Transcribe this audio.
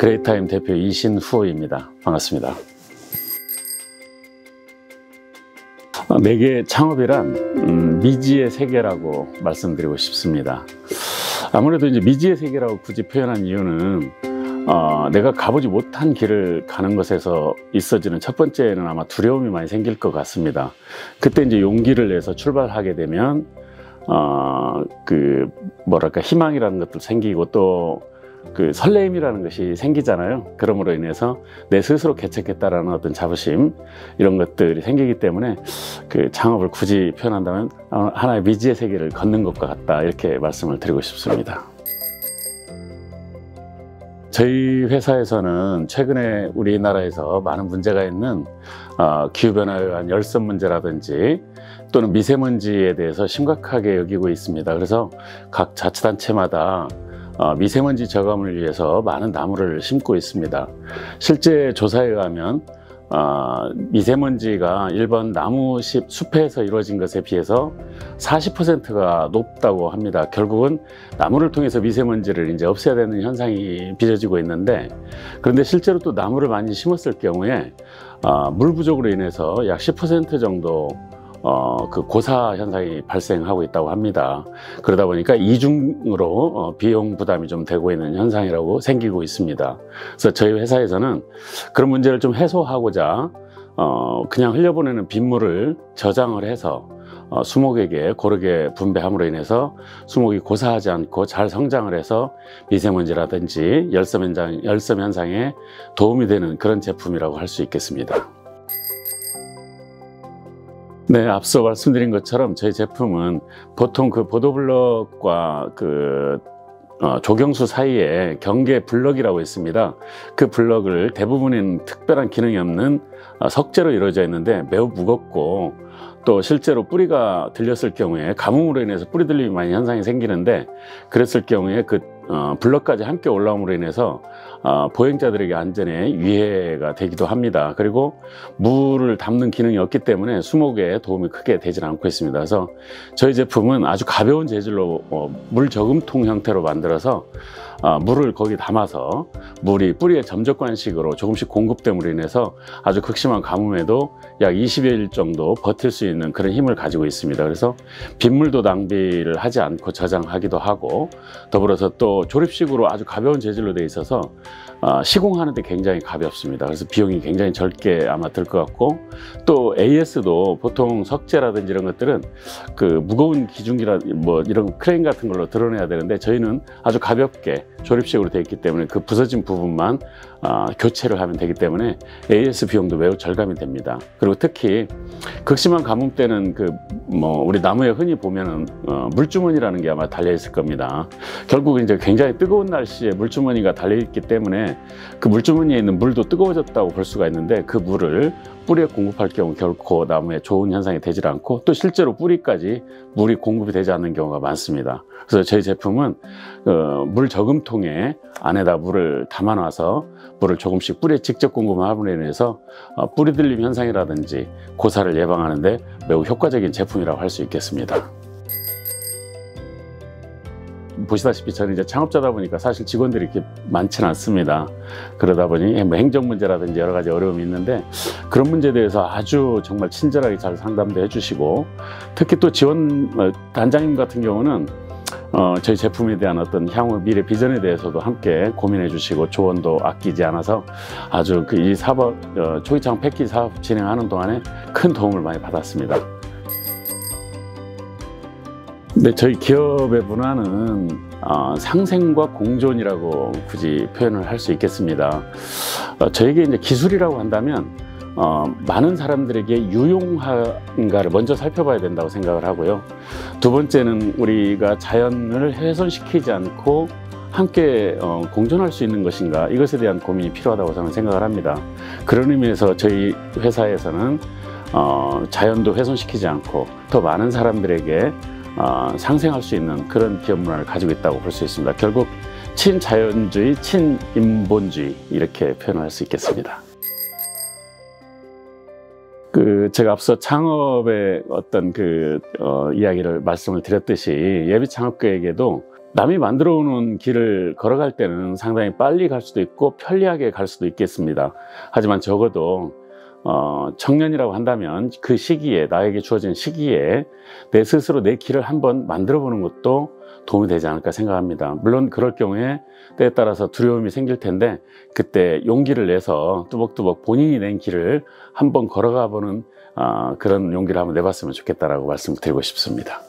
그레이타임 대표 이신후입니다. 반갑습니다. 내게 창업이란 미지의 세계라고 말씀드리고 싶습니다. 아무래도 이제 미지의 세계라고 굳이 표현한 이유는 내가 가보지 못한 길을 가는 것에서 있어지는 첫 번째는 아마 두려움이 많이 생길 것 같습니다. 그때 이제 용기를 내서 출발하게 되면 희망이라는 것도 생기고 또 설레임이라는 것이 생기잖아요. 그러므로 인해서 내 스스로 개척했다라는 어떤 자부심, 이런 것들이 생기기 때문에 창업을 굳이 표현한다면 하나의 미지의 세계를 걷는 것과 같다, 이렇게 말씀을 드리고 싶습니다. 저희 회사에서는 최근에 우리나라에서 많은 문제가 있는 기후변화에 의한 열섬 문제라든지 또는 미세먼지에 대해서 심각하게 여기고 있습니다. 그래서 각 자치단체마다 미세먼지 저감을 위해서 많은 나무를 심고 있습니다. 실제 조사에 의하면 미세먼지가 일반 나무 숲에서 이루어진 것에 비해서 40%가 높다고 합니다. 결국은 나무를 통해서 미세먼지를 이제 없애야 되는 현상이 빚어지고 있는데, 그런데 실제로 또 나무를 많이 심었을 경우에 물 부족으로 인해서 약 10% 정도 고사 현상이 발생하고 있다고 합니다. 그러다 보니까 이중으로 비용 부담이 좀 되고 있는 현상이라고 생기고 있습니다. 그래서 저희 회사에서는 그런 문제를 좀 해소하고자 그냥 흘려보내는 빗물을 저장을 해서 수목에게 고르게 분배함으로 인해서 수목이 고사하지 않고 잘 성장을 해서 미세먼지라든지 열섬 현상에 도움이 되는 그런 제품이라고 할 수 있겠습니다. 네, 앞서 말씀드린 것처럼 저희 제품은 보통 보도블럭과 조경수 사이에 경계 블럭이라고 있습니다. 그 블럭을 대부분은 특별한 기능이 없는 석재로 이루어져 있는데 매우 무겁고, 또 실제로 뿌리가 들렸을 경우에 가뭄으로 인해서 뿌리 들림이 많이 현상이 생기는데, 그랬을 경우에 블럭까지 함께 올라옴으로 인해서 보행자들에게 안전에 위해가 되기도 합니다. 그리고 물을 담는 기능이 없기 때문에 수목에 도움이 크게 되지 않고 있습니다. 그래서 저희 제품은 아주 가벼운 재질로 물 저금통 형태로 만들어서 물을 거기 담아서 물이 뿌리에 점적관식으로 조금씩 공급됨으로 인해서 아주 극심한 가뭄에도 약 20여일 정도 버틸 수 있는 그런 힘을 가지고 있습니다. 그래서 빗물도 낭비를 하지 않고 저장하기도 하고, 더불어서 또 조립식으로 아주 가벼운 재질로 되어 있어서 시공하는데 굉장히 가볍습니다. 그래서 비용이 굉장히 적게 아마 들 것 같고, 또 AS도 보통 석재라든지 이런 것들은 무거운 기중기라 이런 크레인 같은 걸로 드러내야 되는데, 저희는 아주 가볍게 조립식으로 되어 있기 때문에 그 부서진 부분만 교체를 하면 되기 때문에 AS 비용도 매우 절감이 됩니다. 그리고 특히 극심한 가뭄 때는 우리 나무에 흔히 보면은 물주머니라는 게 아마 달려 있을 겁니다. 결국 이제 굉장히 뜨거운 날씨에 물주머니가 달려 있기 때문에 그 물주머니에 있는 물도 뜨거워졌다고 볼 수가 있는데, 그 물을 뿌리에 공급할 경우 결코 나무에 좋은 현상이 되질 않고, 또 실제로 뿌리까지 물이 공급이 되지 않는 경우가 많습니다. 그래서 저희 제품은 물 저금통에 안에다 물을 담아 놔서 물을 조금씩 뿌리에 직접 공급함으로 인해서 뿌리 들림 현상이라든지 고사를 예방하는 데 매우 효과적인 제품이라고 할 수 있겠습니다. 보시다시피 저는 이제 창업자다 보니까 사실 직원들이 이렇게 많지는 않습니다. 그러다 보니 행정 문제라든지 여러 가지 어려움이 있는데, 그런 문제에 대해서 아주 정말 친절하게 잘 상담도 해주시고, 특히 또 지원 단장님 같은 경우는 저희 제품에 대한 어떤 향후 미래 비전에 대해서도 함께 고민해 주시고 조언도 아끼지 않아서 아주 이 사업 초기창 패키지 사업 진행하는 동안에 큰 도움을 많이 받았습니다. 네, 저희 기업의 문화는 상생과 공존이라고 굳이 표현을 할 수 있겠습니다. 저에게 이제 기술이라고 한다면 많은 사람들에게 유용한가를 먼저 살펴봐야 된다고 생각을 하고요. 두 번째는 우리가 자연을 훼손시키지 않고 함께 공존할 수 있는 것인가, 이것에 대한 고민이 필요하다고 저는 생각을 합니다. 그런 의미에서 저희 회사에서는 자연도 훼손시키지 않고 더 많은 사람들에게 상생할 수 있는 그런 기업 문화를 가지고 있다고 볼 수 있습니다. 결국 친자연주의, 친인본주의, 이렇게 표현할 수 있겠습니다. 제가 앞서 창업의 어떤 이야기를 말씀을 드렸듯이, 예비 창업가에게도 남이 만들어 놓은 길을 걸어갈 때는 상당히 빨리 갈 수도 있고 편리하게 갈 수도 있겠습니다. 하지만 적어도 청년이라고 한다면 그 시기에, 나에게 주어진 시기에 내 스스로 내 길을 한번 만들어 보는 것도 도움이 되지 않을까 생각합니다. 물론 그럴 경우에 때에 따라서 두려움이 생길 텐데, 그때 용기를 내서 뚜벅뚜벅 본인이 낸 길을 한번 걸어가 보는 그런 용기를 한번 내봤으면 좋겠다라고 말씀을 드리고 싶습니다.